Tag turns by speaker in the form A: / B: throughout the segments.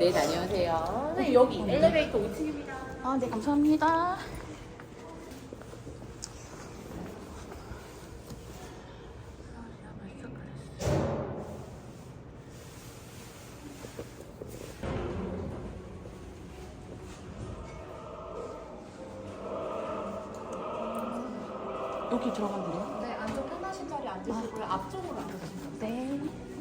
A: 네, 다녀오세요. 네, 여기 엘리베이터 5층입니다.
B: 아, 네, 감사합니다. 여기 들어가면 돼요?
C: 네, 안쪽 편하신 자리 앉으시고요. 앞쪽으로 앉으시면 돼요.
B: 네.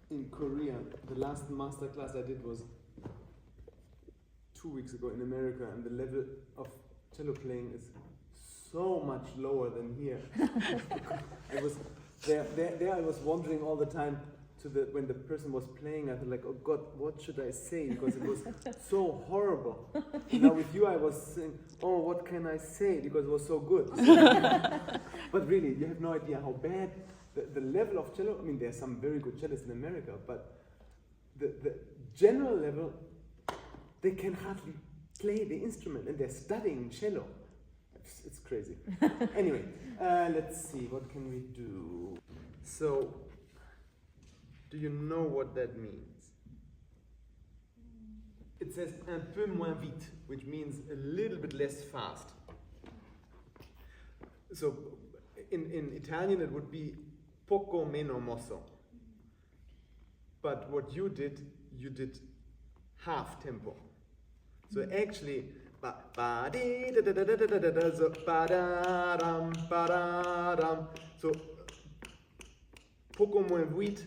D: In Korea, the last master class I did was 2 weeks ago in America, and the level of cello playing is so much lower than here. I was there I was wondering all the time when the person was playing. I thought like, oh God, what should I say? Because it was so horrible. Now with you, I was saying, oh, what can I say? Because it was so good. But really, you have no idea how bad the level of cello. I mean, there's some very good cellists in America, but the general level, they can hardly play the instrument, and they're studying cello. It's crazy. Anyway, let's see, what can we do? So, do you know what that means? It says un peu moins vite, which means a little bit less fast. So, in Italian it would be poco meno mosso. But what you did half tempo. So actually, so poco moins vite.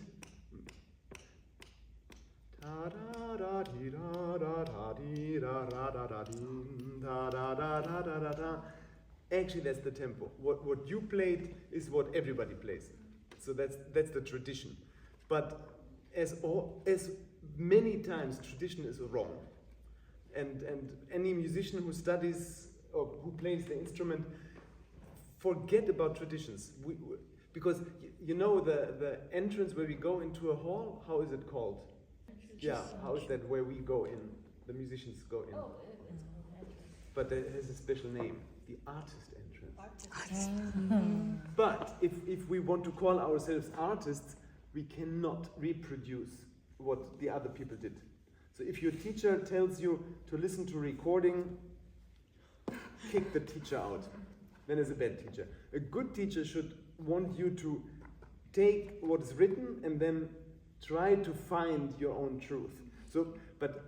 D: Actually, that's the tempo. What you played is what everybody plays. So that's the tradition. But as many times, tradition is wrong. And any musician who studies or who plays the instrument, forget about traditions. Because you know the entrance where we go into a hall, how is it called? Yeah, how is that where we go in? The musicians go in.
A: Oh,
D: but it has a special name, the artist entrance. But if we want to call ourselves artists, we cannot reproduce what the other people did. So if your teacher tells you to listen to recording, kick the teacher out. then is a bad teacher. A good teacher should want you to take what is written and then try to find your own truth. So, but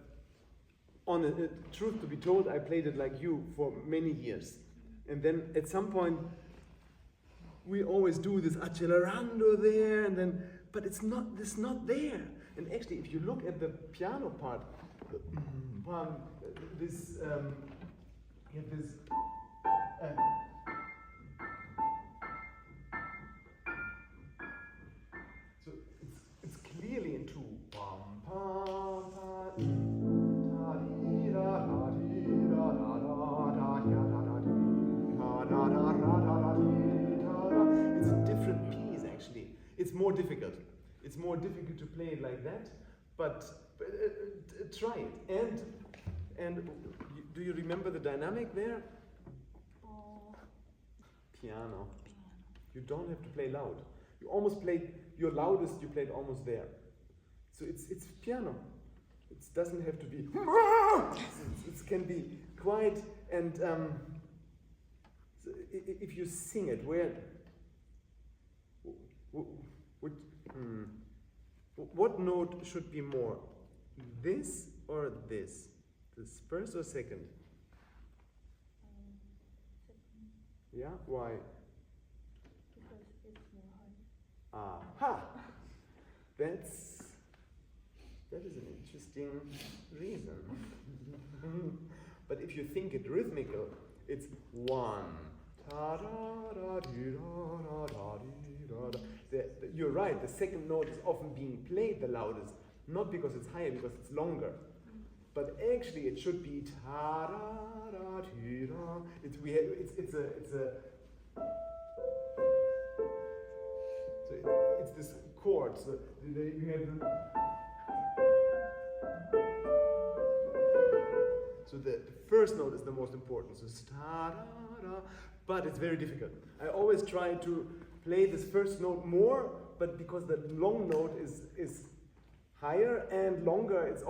D: on a truth to be told, I played it like you for many years. And then at some point, we always do this accelerando there, and then, but it's not there. And actually, if you look at the piano part, this, you have this, so it's clearly in two. It's a different piece actually. It's more difficult. It's more difficult to play it like that, but try it. And do you remember the dynamic there? Piano. You don't have to play loud. You almost played your loudest. You played almost there. So it's piano. It doesn't have to be. It can be quiet and. So if you sing it, what note should be more, this or this? This first or second? Yeah, why?
C: Because it's more hard.
D: Aha! That is an interesting reason. But if you think it rhythmical, it's one. You're right, the second note is often being played the loudest, not because it's higher, because it's longer. But actually it should be it's this chord. So you have so the first note is the most important. So but it's very difficult. I always try to play this first note more, but because the long note is higher and longer, it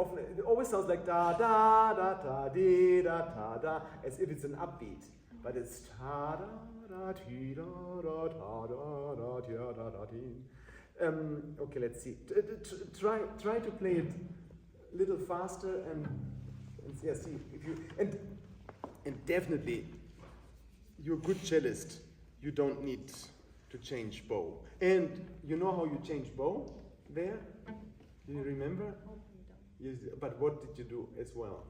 D: always sounds like da da da da dee da da da, as if it's an upbeat. But it's ta da da dee da da da da da da da da dee. Okay, let's see. Try to play it a little faster and yeah, see if you and definitely. You're a good cellist. You don't need to change bow. And you know how you change bow there? Do you remember? Yes, but what did you do as well?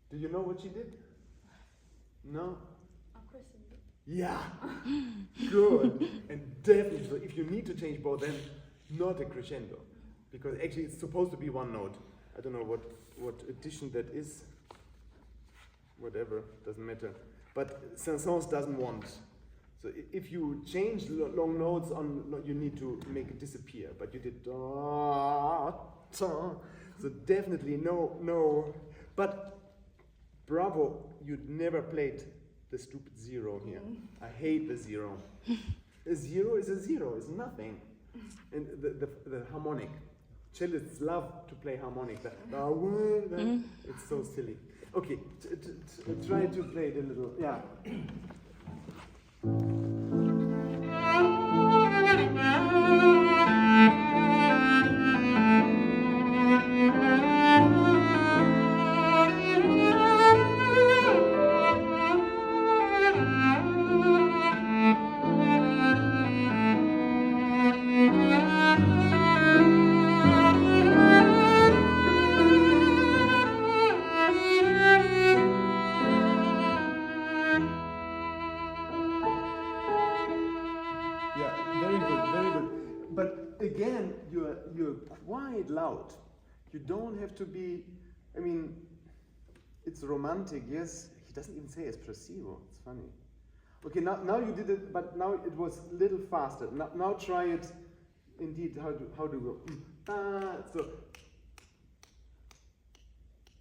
D: Do you know what she did? No? Yeah, good. And definitely, so if you need to change bow, then not a crescendo. Because actually it's supposed to be one note. I don't know what edition that is. Whatever, doesn't matter. But Saint-saëns doesn't want. So if you change long notes, you need to make it disappear. But you did da, ta. So definitely no. But bravo, you'd never played the stupid zero here. I hate the zero. A zero is a zero, it's nothing. And the harmonic. Cellists love to play harmonic. It's so silly. Okay, try to play it a little. Yeah. Again, you're quite loud. You don't have to be. I mean, it's romantic. Yes, he doesn't even say espressivo. It's funny. Okay, now you did it, but now it was a little faster. Now try it. Indeed, how do you go? So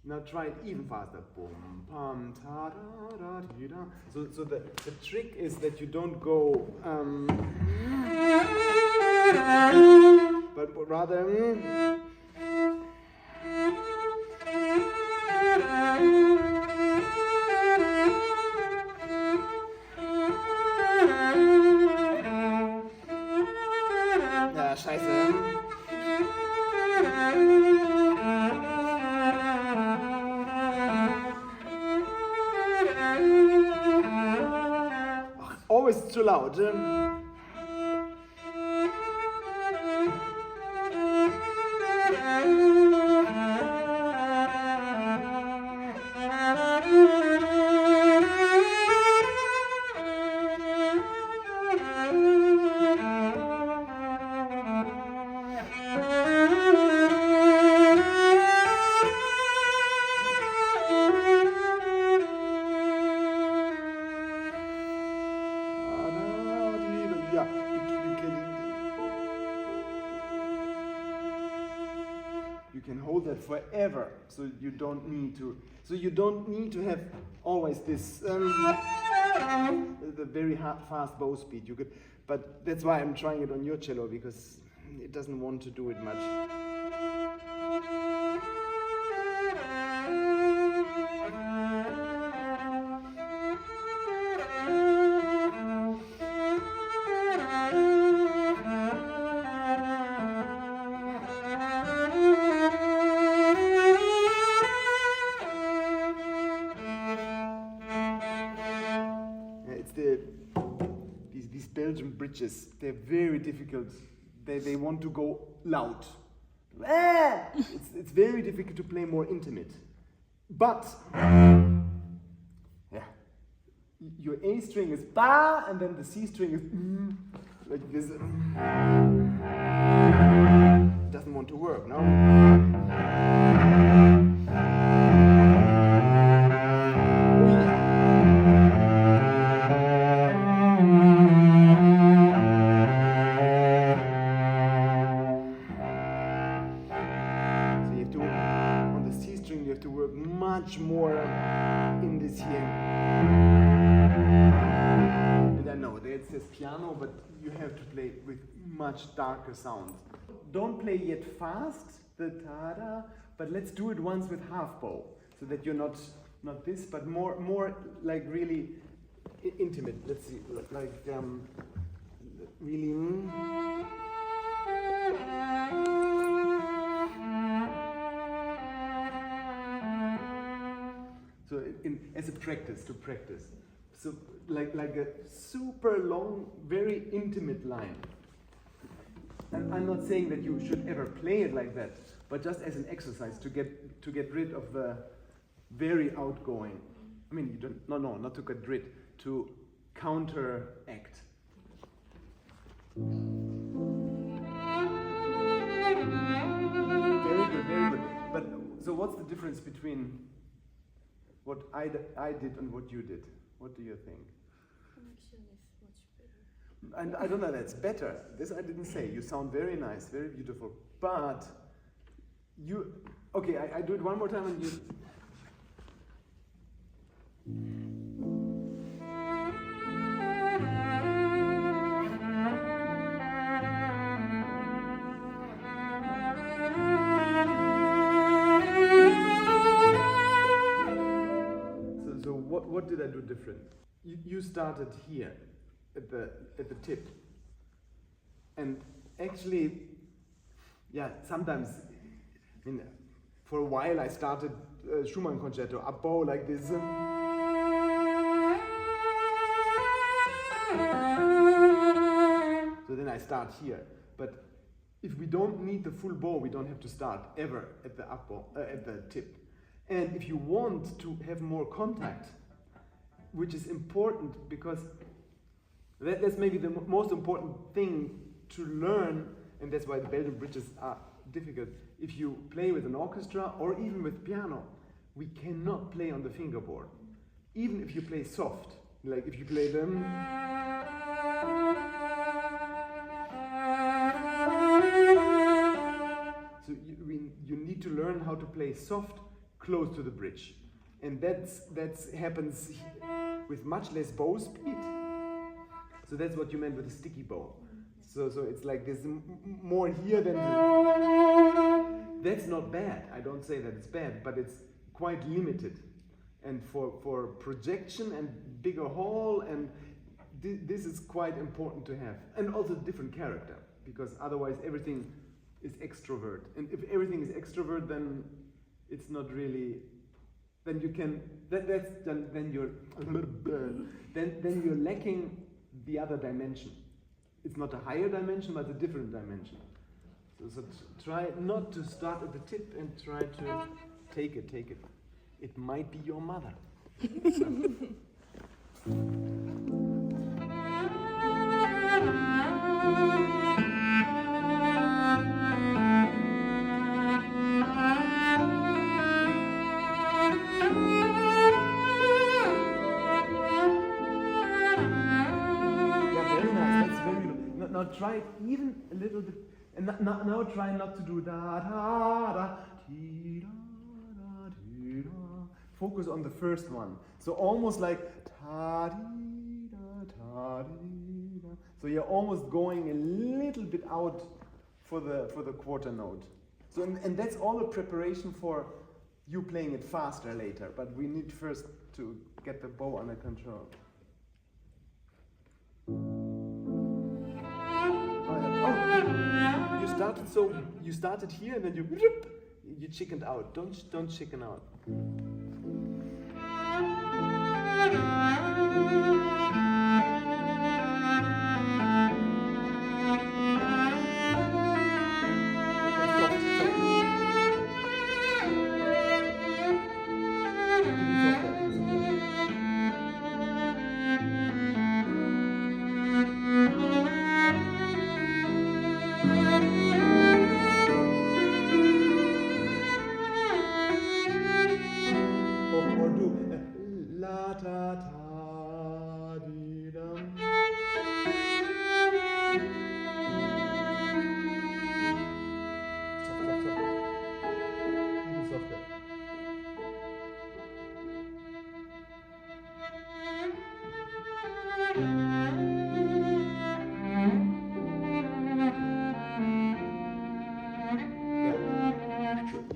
D: now try it even faster. Boom, pam, ta da da dee da. So the trick is that you don't go. But rather. it's too loud. You can hold that forever, so you don't need to. So you don't need to have always this the very fast bow speed. You could, but that's why I'm trying it on your cello because it doesn't want to do it much. These Belgian bridges, they're very difficult. They want to go loud. It's very difficult to play more intimate. But yeah, your A string is ba, and then the C string is like this. It doesn't want to work, no? Much more in this here. And I know that it says piano, but you have to play with much darker sounds. Don't play yet fast, the ta-da, but let's do it once with half bow, so that you're not this, but more like really intimate. Let's see, like really. So as a practice, to practice. So like a super long, very intimate line. And I'm not saying that you should ever play it like that, but just as an exercise to get rid of the very outgoing. I mean, you don't, no, not to get rid, to counteract. Very good, very good. But so what's the difference between what I did and what you did? What do you think?
C: Connection is much better.
D: And I don't know, that's better. This I didn't say. You sound very nice, very beautiful. But you, okay, I do it one more time and you. What did I do different? You started here at the tip, and actually, yeah, sometimes, I mean, for a while I started Schumann concerto, a bow like this. So then I start here, but if we don't need the full bow, we don't have to start ever at the up bow, at the tip. And if you want to have more contact, which is important because that's maybe the most important thing to learn, and that's why the Belgian bridges are difficult. If you play with an orchestra or even with piano, we cannot play on the fingerboard. Even if you play soft, like if you play them. So you need to learn how to play soft close to the bridge. And that happens with much less bow speed. So that's what you meant with a sticky bow. So it's like there's more here than. That's not bad. I don't say that it's bad, but it's quite limited. And for projection and bigger hall, and this is quite important to have. And also different character, because otherwise everything is extrovert. And if everything is extrovert, then it's not really. Then you can then you're then you're lacking the other dimension. It's not a higher dimension, but a different dimension. So try not to start at the tip and try to take it. It might be your mother. Now try it even a little bit, and now try not to do da da da dee da da dee da. Focus on the first one. So almost like ta dee da. So you're almost going a little bit out for the quarter note. So and that's all a preparation for you playing it faster later. But we need first to get the bow under control. You started here and then you chickened out. Don't chicken out.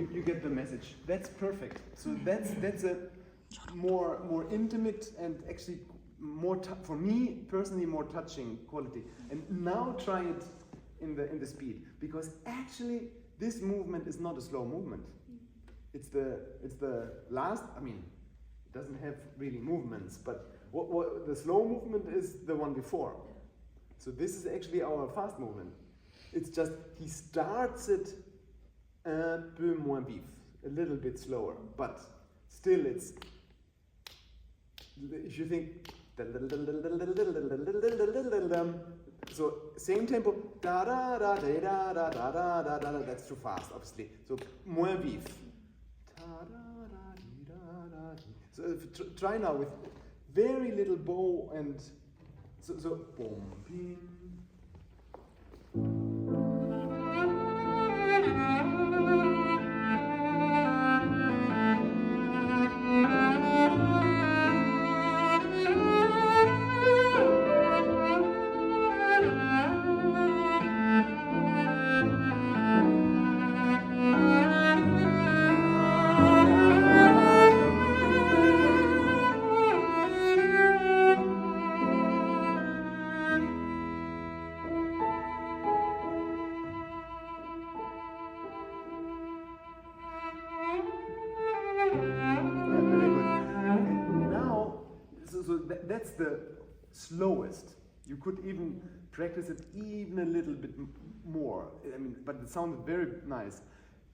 D: You get the message. That's perfect. So that's a more intimate and actually more for me personally more touching quality. And now try it in the speed, because actually this movement is not a slow movement. It's the last. I mean, it doesn't have really movements, but what the slow movement is the one before. So this is actually our fast movement. It's just he starts it un peu moins vif, a little bit slower, but still it's, if you think, so same tempo, da da da da da da da da da, that's too fast, obviously. So moins vif. So try now with very little bow and so boom, ping. That's the slowest. You could even practice it even a little bit more. I mean, but it sounded very nice.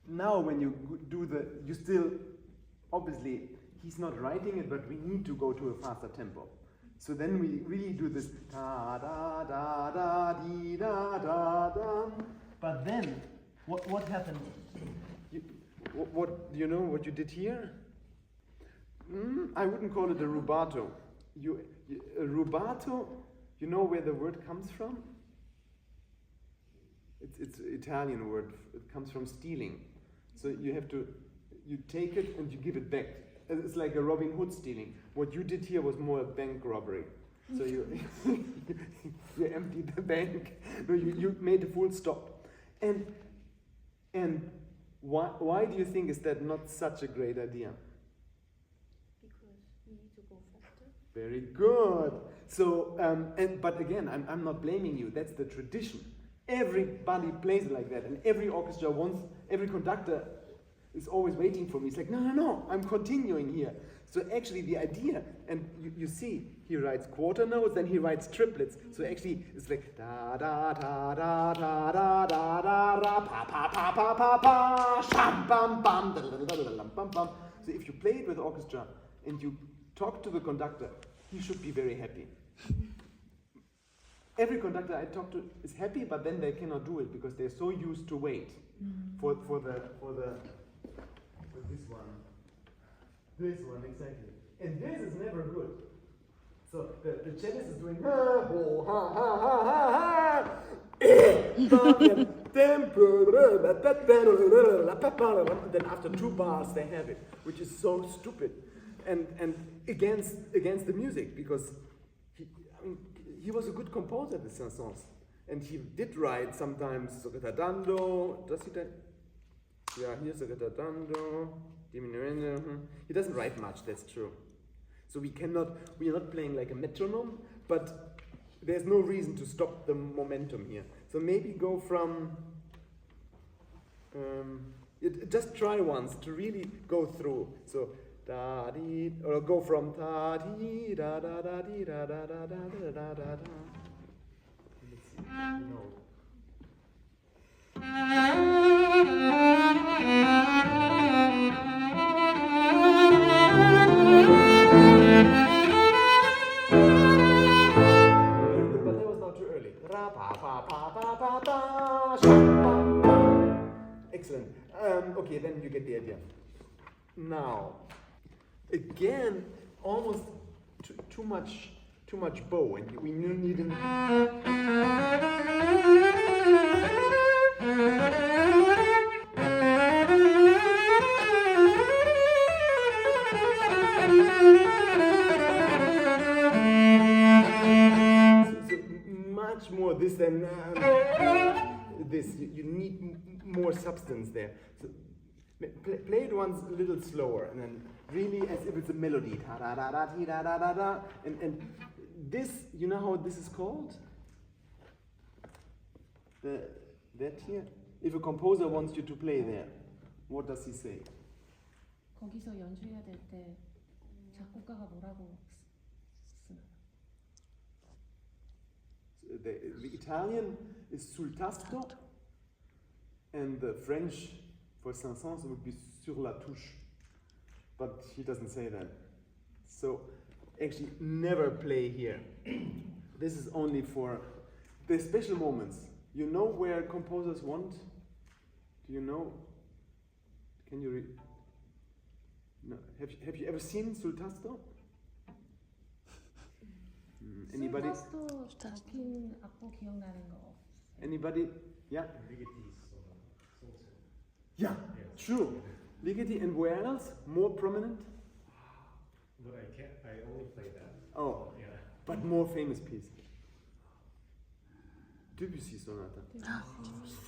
D: Now when you do you still, obviously, he's not writing it, but we need to go to a faster tempo. So then we really do this da da da da dee da da da. But then, what happened? What do you know what you did here? I wouldn't call it a rubato. A rubato, you know where the word comes from? It's an Italian word. It comes from stealing. So you take it and you give it back. It's like a Robin Hood stealing. What you did here was more a bank robbery. So you emptied the bank. No, you made a full stop. And why do you think is that not such a great idea? Very good. So, but again, I'm not blaming you. That's the tradition. Everybody plays it like that, and every orchestra every conductor is always waiting for me. It's like, no, I'm continuing here. So actually the idea, and you see, he writes quarter notes, then he writes triplets. So actually it's like da da da da da da da da da pa pa pa pa pa pa sham bam bam da da da da da bam bam. So if you play it with orchestra and you talk to the conductor, he should be very happy. Every conductor I talk to is happy, but then they cannot do it because they're so used to wait for this one. This one, exactly. And this is never good. So the cellist is doing ha ho ha ha ha ha ha. Then after 2 bars they have it, which is so stupid and against the music, because he was a good composer, the Saint-saëns, and he did write sometimes dando. Does he? Yeah, here's dando. Diminuendo. He doesn't write much. That's true. So we are not playing like a metronome, but there's no reason to stop the momentum here. So maybe go from. Just try once to really go through. So da di, or go from da di da da da di da da da da da da da da. Let's see. No. But that was not too early. Ra pa pa pa pa pa pa sham bam bam. Excellent. Okay, then you get the idea. Now, again, almost too much bow, and we need an. Much more this than this. You need more substance there. So play it once a little slower, and then really as if it's a melody. Da da da da da da da da. And this, you know how this is called? That here. If a composer wants you to play there, what does he say?
B: 거기서 연주해야 될 때 작곡가가 뭐라고 쓰나?
D: The Italian is sul tasto, and the French for Saint-saëns would be sur la touche, but he doesn't say that. So actually never play here. This is only for the special moments. You know where composers want? Do you know? Can you read? No. Have you ever seen sul tasto? Anybody?
B: 또 적힌 악보 기억나는 거 없어요?
D: Anybody? Yeah. Yeah, true. Ligeti, and where else? More prominent?
E: But I only play that.
D: Oh,
E: Yeah.
D: but more famous piece. Debussy sonata.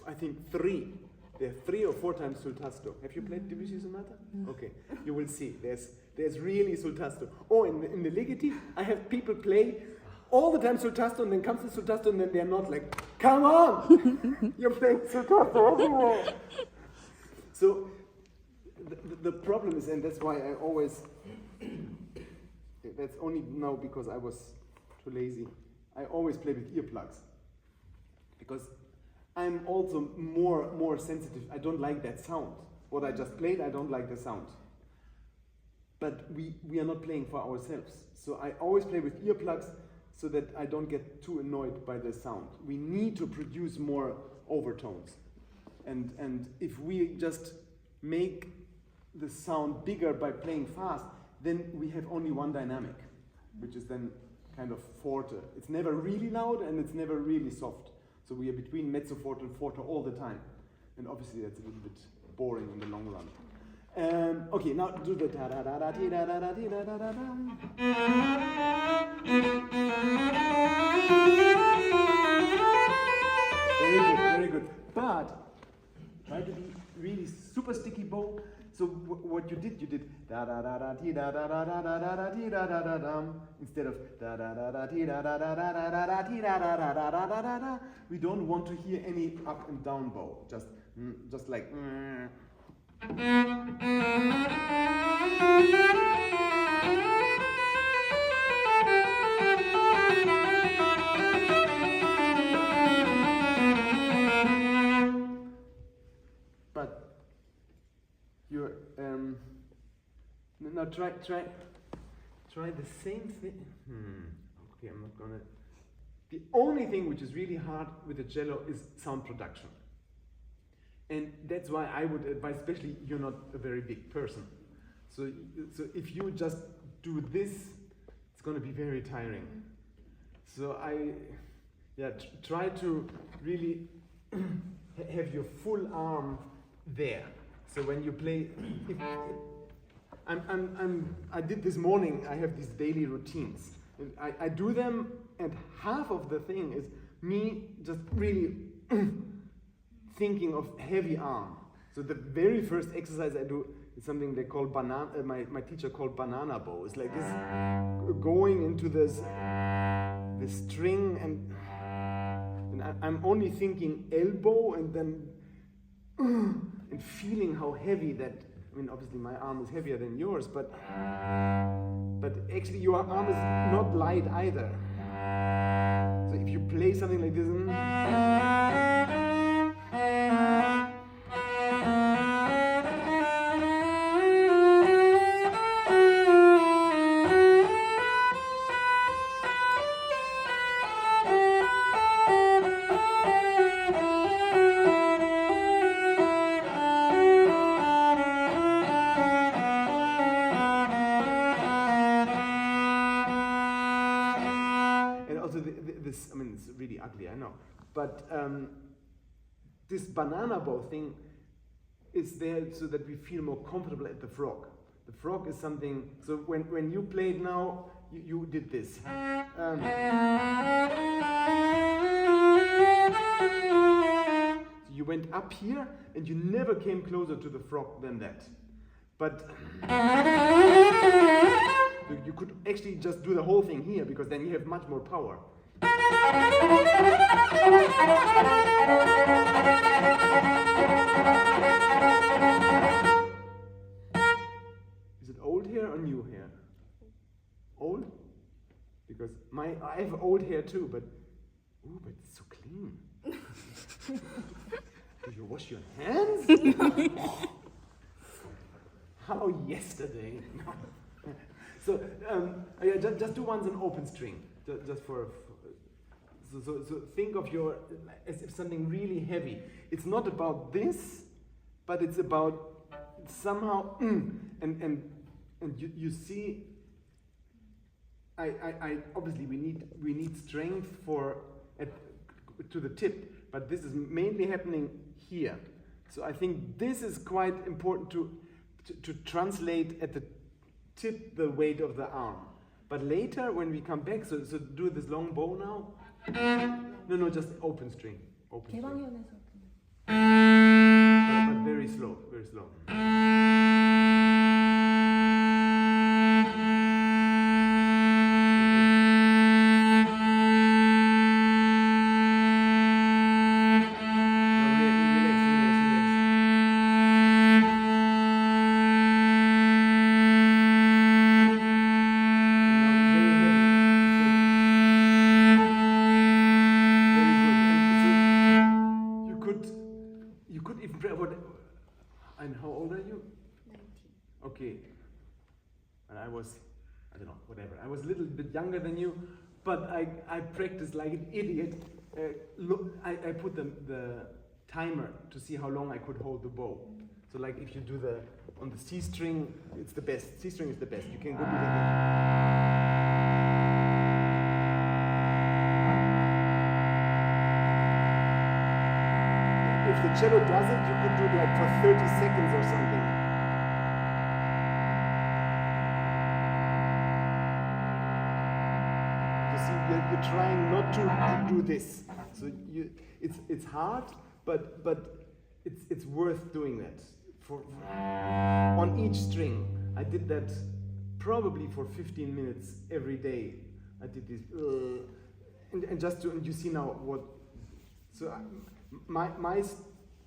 D: I think 3. There are 3 or 4 times sul tasto. Have you played Debussy sonata? Okay, you will see. There's really sul tasto. Oh, in the Ligeti, I have people play all the time sul tasto, and then comes the sul tasto, and then they're not like, come on, you're playing sul tasto everywhere. So the problem is, and that's why I always, that's only now because I was too lazy, I always play with earplugs. Because I'm also more sensitive. I don't like that sound. What I just played, I don't like the sound. But we are not playing for ourselves. So I always play with earplugs so that I don't get too annoyed by the sound. We need to produce more overtones. And if we just make the sound bigger by playing fast, then we have only one dynamic, which is then kind of forte. It's never really loud and it's never really soft. So we are between mezzo forte and forte all the time. And obviously that's a little bit boring in the long run. Okay, now do the da da da da da da da da da da da. Very good, very good. But try to be really super sticky bow. So what you did da da da da da da da da da da da da da da da instead of da da da da da da da da da da da da da da da da da. We don't want to hear any up and down bow. Just like. But you're now try the same thing. Okay, I'm not gonna. The only thing which is really hard with the cello is sound production. And that's why I would advise, especially you're not a very big person. So if you just do this, it's going to be very tiring. So try to really have your full arm there. So when you play, I did this morning, I have these daily routines. And I do them, and half of the thing is me just really thinking of heavy arm. So the very first exercise I do is something they call banana. My teacher called banana bow. It's like this, going into this string, and I'm only thinking elbow, and then and feeling how heavy that. I mean, obviously my arm is heavier than yours, but actually your arm is not light either. So if you play something like this. I mean, it's really ugly, I know. But this banana bow thing is there so that we feel more comfortable at the frog. The frog is something, so when you played now, you did this. You went up here and you never came closer to the frog than that. But you could actually just do the whole thing here, because then you have much more power. Is it old hair or new hair? Old? Because I have old hair too, but it's so clean. Do you wash your hands? How yesterday? So just do once an open string, just for. So think of your as if something really heavy. It's not about this, but it's about somehow and you see. I obviously we need strength to the tip, but this is mainly happening here. So I think this is quite important to translate at the tip the weight of the arm. But later when we come back, so do this long bow now. No, just open string. Open string.
B: 개방현에서
D: But very slow, very slow. And how old are you?
C: 19.
D: Okay. And I was, I don't know, whatever. I was a little bit younger than you, but I practiced like an idiot. I put the timer to see how long I could hold the bow. So like if you do on the C string, it's the best. C string is the best. You can go do If the cello does it, you could do it like for 30 seconds or something. You see, you're trying not to do this. So it's hard, but it's worth doing that. On each string, I did that probably for 15 minutes every day. I did this, and just to, and you see now what. So my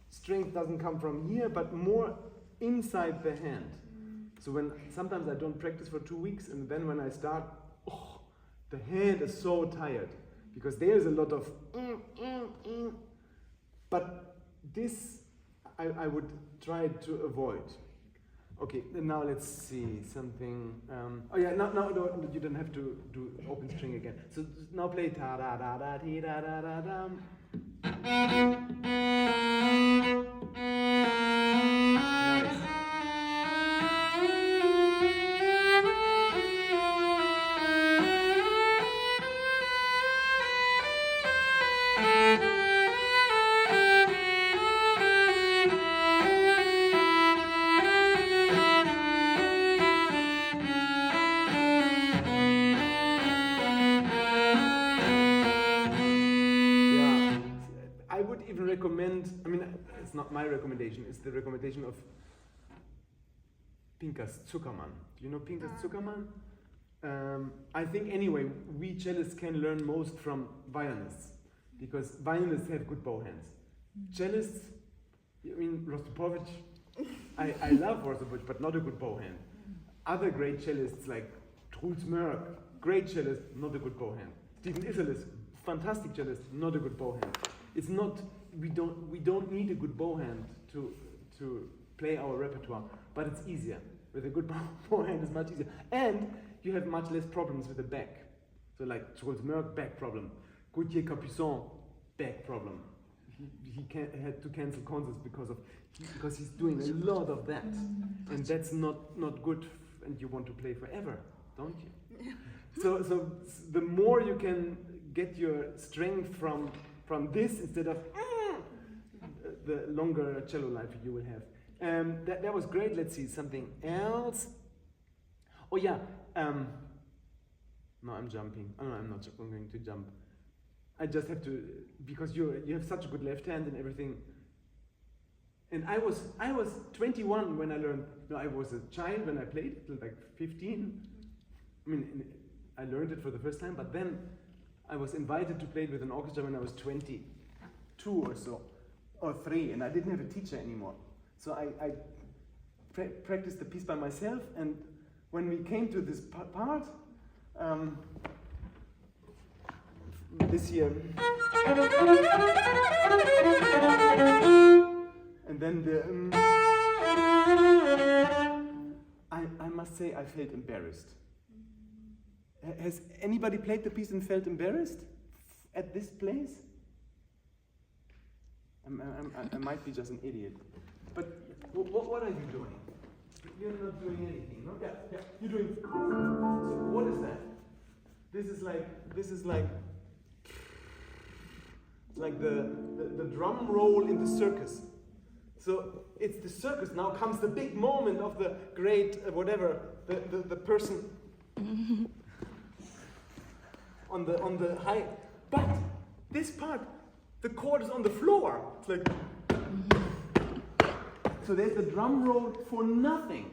D: strength doesn't come from here, but more inside the hand. So sometimes I don't practice for 2 weeks, and then when I start, the hand is so tired because there's a lot of. But this I would try to avoid. Okay, now let's see something. Now you don't have to do open string again. So now play ta da da da ti da da da da. Nice. It's not my recommendation, it's the recommendation of Pinkas Zuckermann. Do you know Pinkas Zuckermann? I think anyway, we cellists can learn most from violinists because violinists have good bow hands. Cellists, Rostropovich, I love Rostropovich, but not a good bow hand. Other great cellists like Truls Mörk, great cellist, not a good bow hand. Stephen Isserlis, fantastic cellist, not a good bow hand. It's not. We don't need a good bow hand to play our repertoire, but it's easier. With a good bow hand, it's much easier, and you have much less problems with the back. So like Truls Mörk, back problem. Gauthier Capuçon, back problem. He had to cancel concerts because he's doing a lot of that, and that's not good. And you want to play forever, don't you? So the more you can get your strength from this instead of the longer cello life you will have. That was great. Let's see something else. Oh yeah. No, I'm jumping. Oh no, I'm not going to jump. I just have to, because you have such a good left hand and everything. And I was 21 when I learned. No, I was a child when I played till like 15. I learned it for the first time, but then I was invited to play with an orchestra when I was 22 or so, or 3, and I didn't have a teacher anymore. So I practiced the piece by myself, and when we came to this part, this year, and then the, I must say I felt embarrassed. Has anybody played the piece and felt embarrassed at this place? I might be just an idiot. But what are you doing? You're not doing anything, no? Yeah. You're doing. So what is that? This is like the drum roll in the circus. So it's the circus. Now comes the big moment of the great whatever the person. On the high, but this part, the chord is on the floor. It's like, so there's the drum roll for nothing.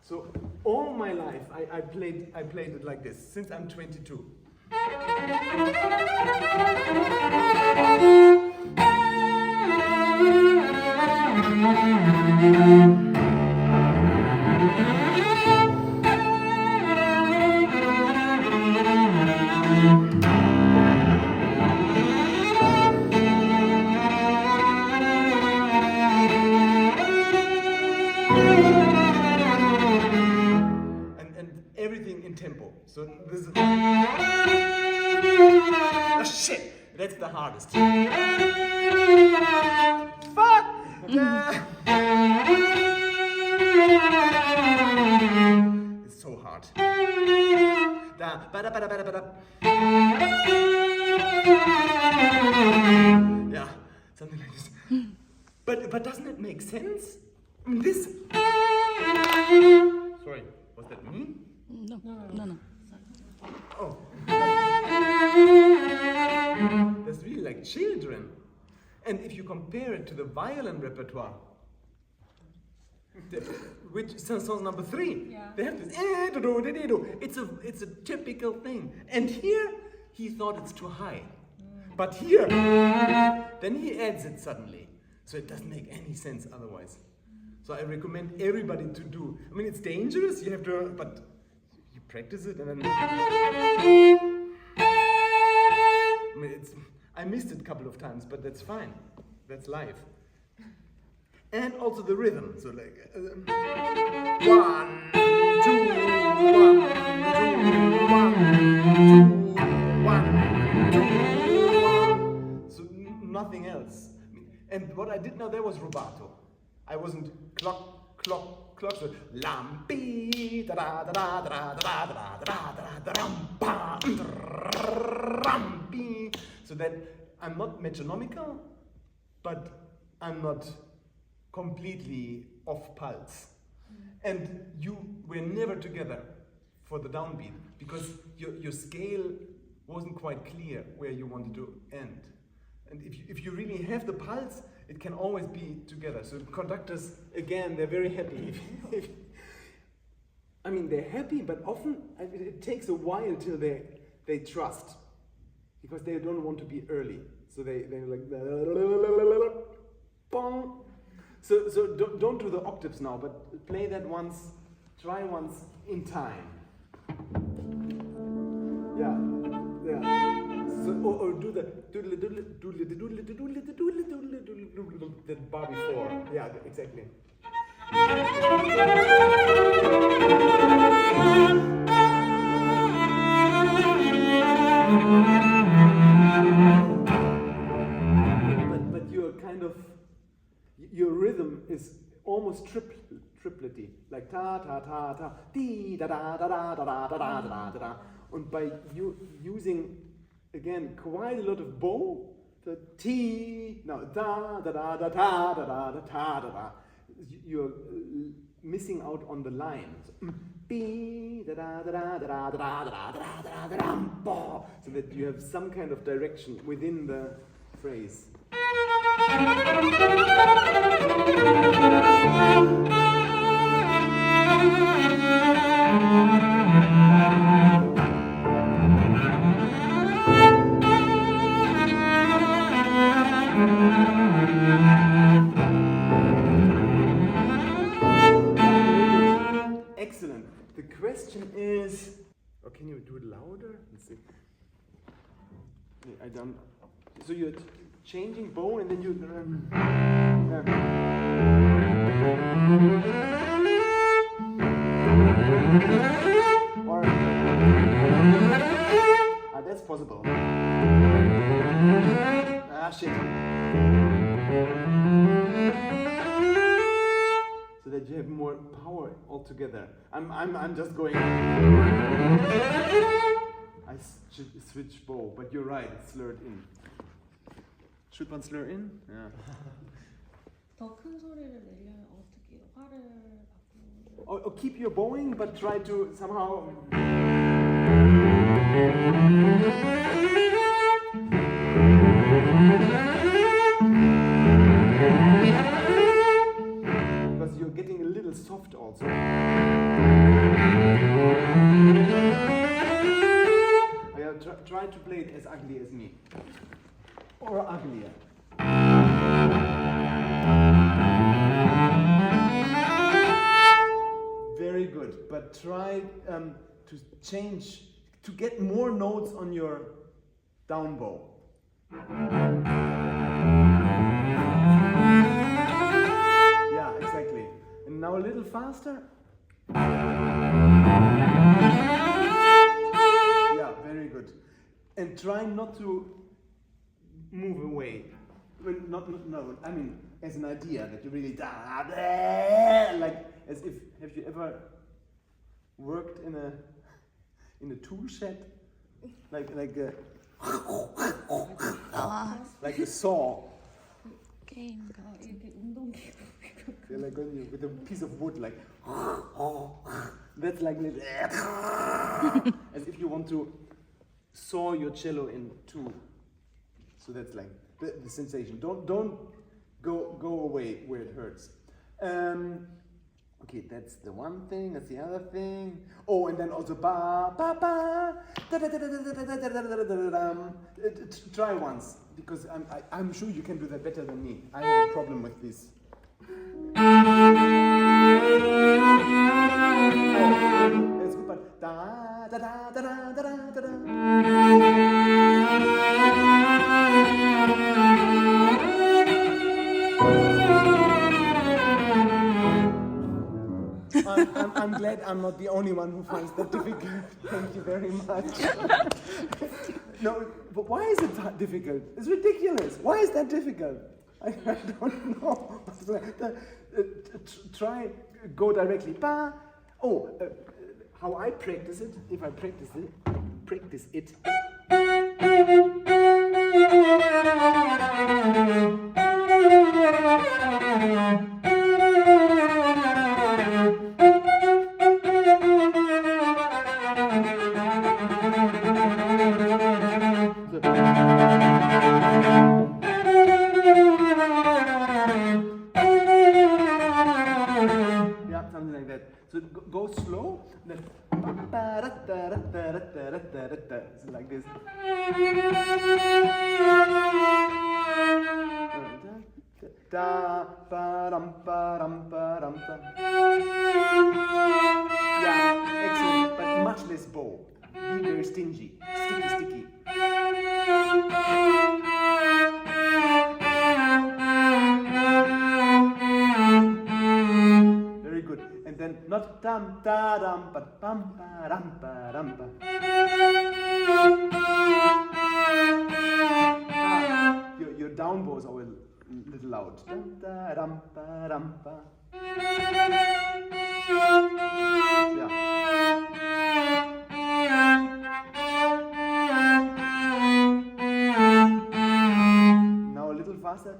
D: So all my life I played it like this since I'm 22. So this is shit. That's the hardest. Fuck. It's so hard. Yeah, something like this. But doesn't it make sense? I mean, this. Sorry, was that me?
B: No.
D: Oh. That's really like children. And if you compare it to the violin repertoire, which Saint-saëns number 3, they have this. It's a typical thing. And here, he thought it's too high. But here, then he adds it suddenly. So it doesn't make any sense otherwise. So I recommend everybody to do. I mean, it's dangerous. You have to, but you practice it, and then. I mean, I missed it a couple of times, but that's fine. That's life. And also the rhythm. So like 1, 2, 1, 2, 1, 2, 1, 2, 1. So nothing else. And what I did now there was rubato. I wasn't clock, so lampi da da da da da da da da da da rampi. So that I'm not metronomical, but I'm not completely off pulse. And we're never together for the downbeat because your scale wasn't quite clear where you wanted to end. And if you really have the pulse, it can always be together. So conductors, again, they're very happy. I mean, they're happy, but often it takes a while till they trust, because they don't want to be early. So they're like, bong. So don't do the octaves now, but play that once, try once in time. Yeah. So, or do the that bar before. Yeah, exactly. But you're kind of, your rhythm is almost triplety, like ta ta ta ta, dee da da da da da da da da da da. And by using again quite a lot of bow, the T, no da da da da da da da da da da, you're missing out on the line. B da da da da da da da da da da da, so that you have some kind of direction within the phrase. Excellent. The question is, or can you do it louder? Let's see. I don't. So you're changing bow and then you. Or that's possible. Shit. So that you have more power altogether. I'm just going. I switch bow, but you're right, it's slurred in. Should one slur in? Yeah.
B: 더 큰 소리를 내려면 어떻게 화를 바꾸는?
D: Or keep your bowing, but try to somehow. Because you're getting a little soft also. Try to play it as ugly as me. Or uglier. Very good, but try to change, to get more notes on your down bow. Yeah, exactly. And now a little faster. Yeah, very good. And try not to move away. I mean, as an idea that you really like as if, have you ever worked in a tool shed, like a like a saw?
B: 게임인가? 이렇게 운동기.
D: Like with a piece of wood, like that's like as if you want to saw your cello in two. So that's like the sensation. Don't go away where it hurts. Okay, that's the one thing. That's the other thing. Oh, and then also ba ba ba. Try once, because I'm sure you can do that better than me. I have a problem with this. It's good, but da da da da da da da da. I'm glad I'm not the only one who finds that difficult. Thank you very much. No, but why is it difficult? It's ridiculous. Why is that difficult? I don't know. Try, go directly. Ba. Oh, how I practice it, if I practice it. So go slow, then so like this. Da ba dum ba dum ba dum dum. Yeah, excellent, but much less bow. Be very stingy, sticky. Very good. And then not dum da dum, but bum ba dum ba dum ba. Your down bows are a little loud. Dum da dum ba dum ba. Yeah. Now a little faster.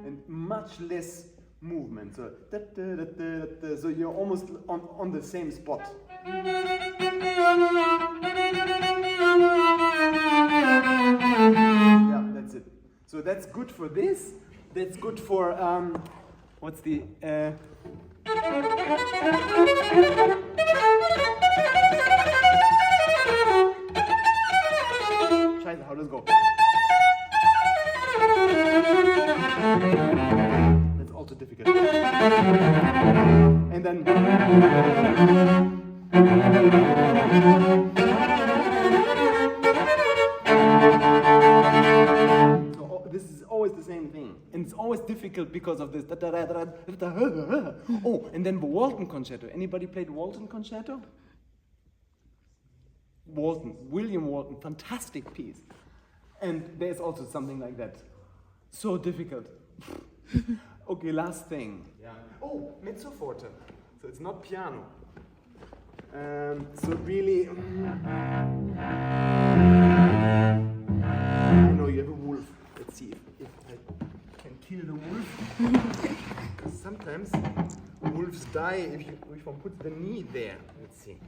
D: And much less movement. So, so you're almost on the same spot. Yeah, that's it. So that's good for this. That's good for what's the Scheiße, how does it go? That's also difficult. And then so this is always the same thing. And it's always difficult because of this. Oh, and then the Walton Concerto. Anybody played Walton Concerto? William Walton, fantastic piece. And there's also something like that. So difficult. Okay, last thing. Yeah. Oh, mezzo forte. So it's not piano. So really, I know you have a wolf. Let's see if I can kill the wolf. Because sometimes wolves die if one puts the knee there. Let's see.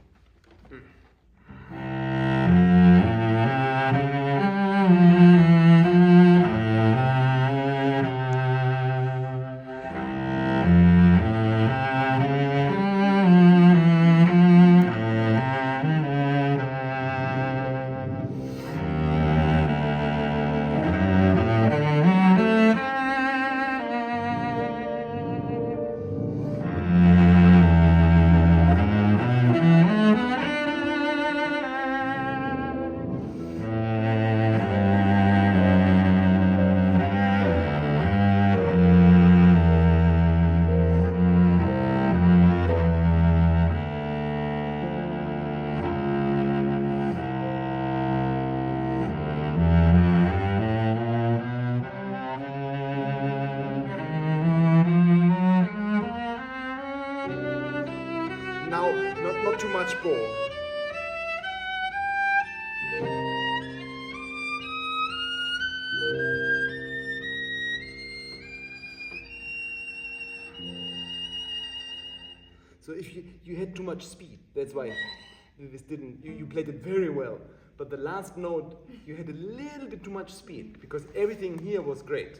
D: Now, not too much bow. So if you had too much speed, that's why this didn't, you played it very well. But the last note, you had a little bit too much speed because everything here was great.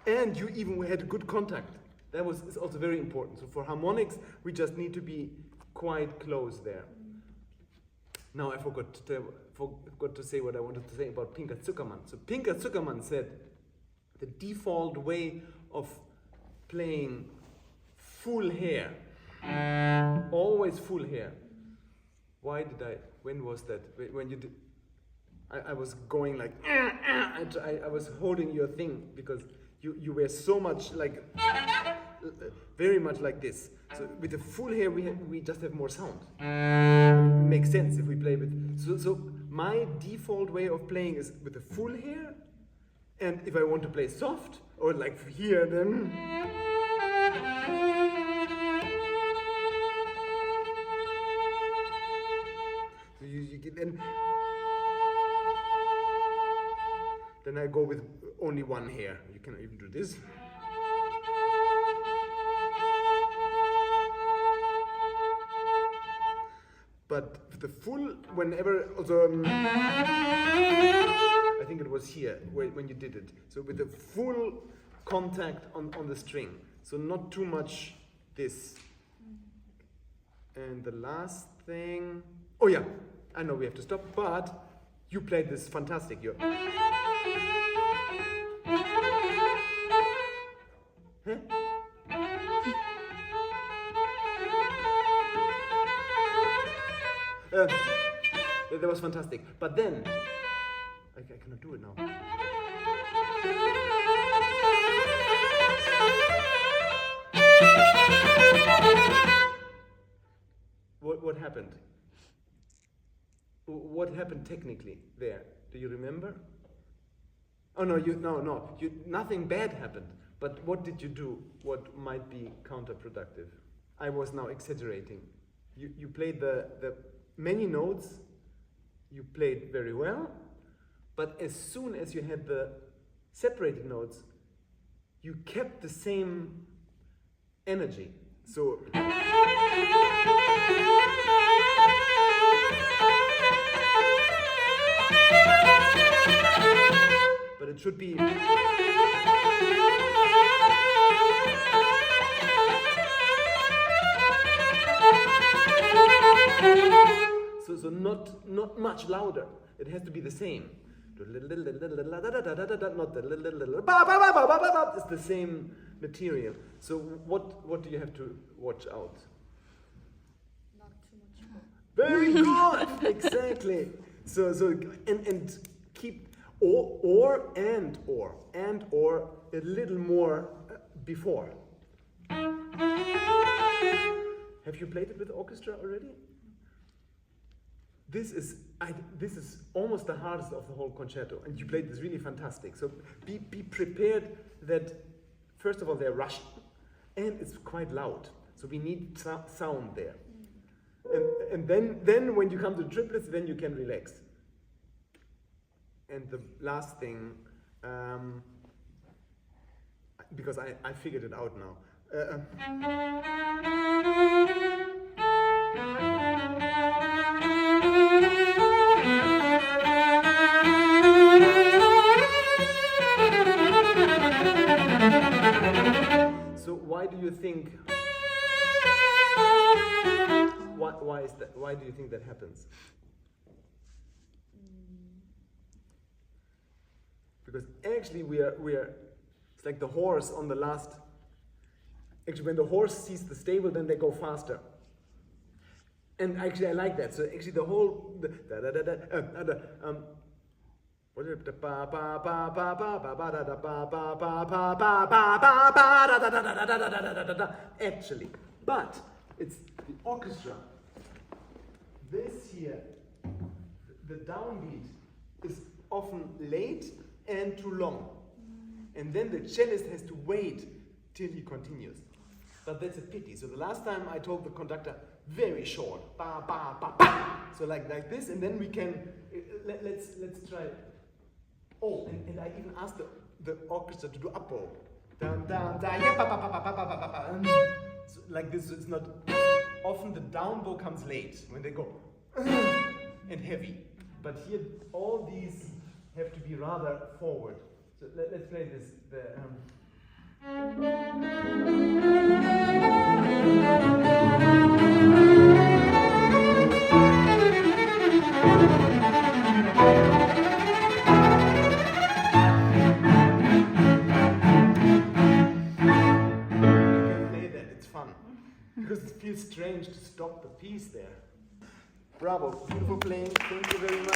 D: And you even had good contact. That is also very important. So for harmonics, we just need to be quite close there. Now I forgot to say what I wanted to say about Pinker Zuckerman. So Pinker Zuckerman said the default way of playing full hair, always full hair. When was that? When you did, I was going like, I was holding your thing because you were so much like, very much like this. So with the full hair we just have more sound. Makes sense if we play with, so my default way of playing is with the full hair, and if I want to play soft, or like here then, so you get then I go with only one hair. You can even do this. But the full, whenever, also, I think it was here when you did it. So with the full contact on the string. So not too much this. And the last thing, oh yeah, I know we have to stop, but you played this fantastic. Huh? That was fantastic. But then, I cannot do it now. What happened? What happened technically there? Do you remember? Oh no, nothing bad happened. But what did you do? What might be counterproductive? I was now exaggerating. You played the many notes, you played very well, but as soon as you had the separated notes, you kept the same energy. So but it should be so not much louder. It has to be the same. Not the it's the same material. So what do you have to watch out?
B: Not too much.
D: Very good. Exactly. So and keep or a little more before. Have you played it with orchestra already? This is almost the hardest of the whole concerto, and you played this really fantastic. So be prepared that first of all they're Russian, and it's quite loud. So we need sound there, and then when you come to the triplets, then you can relax. And the last thing, because I figured it out now. So why do you think? Why is that? Why do you think that happens? Because actually we are. It's like the horse on the last. Actually, when the horse sees the stable, then they go faster. And actually, I like that. So actually, the whole what is it? Actually, but it's the orchestra. This here, the downbeat is often late and too long, and then the cellist has to wait till he continues. But that's a pity. So the last time I told the conductor, very short, ba ba ba ba. So like this, and then we can let's try. Oh, and I even asked the orchestra to do up bow. Dun, dun, dun, yeah, ba, ba, ba, ba, ba, ba, ba, ba. So like this, it's not often the down bow comes late when they go and heavy. But here all these have to be rather forward. So let's play this. it's fun. Because it feels strange to stop the piece there. Bravo, beautiful playing, thank you very much.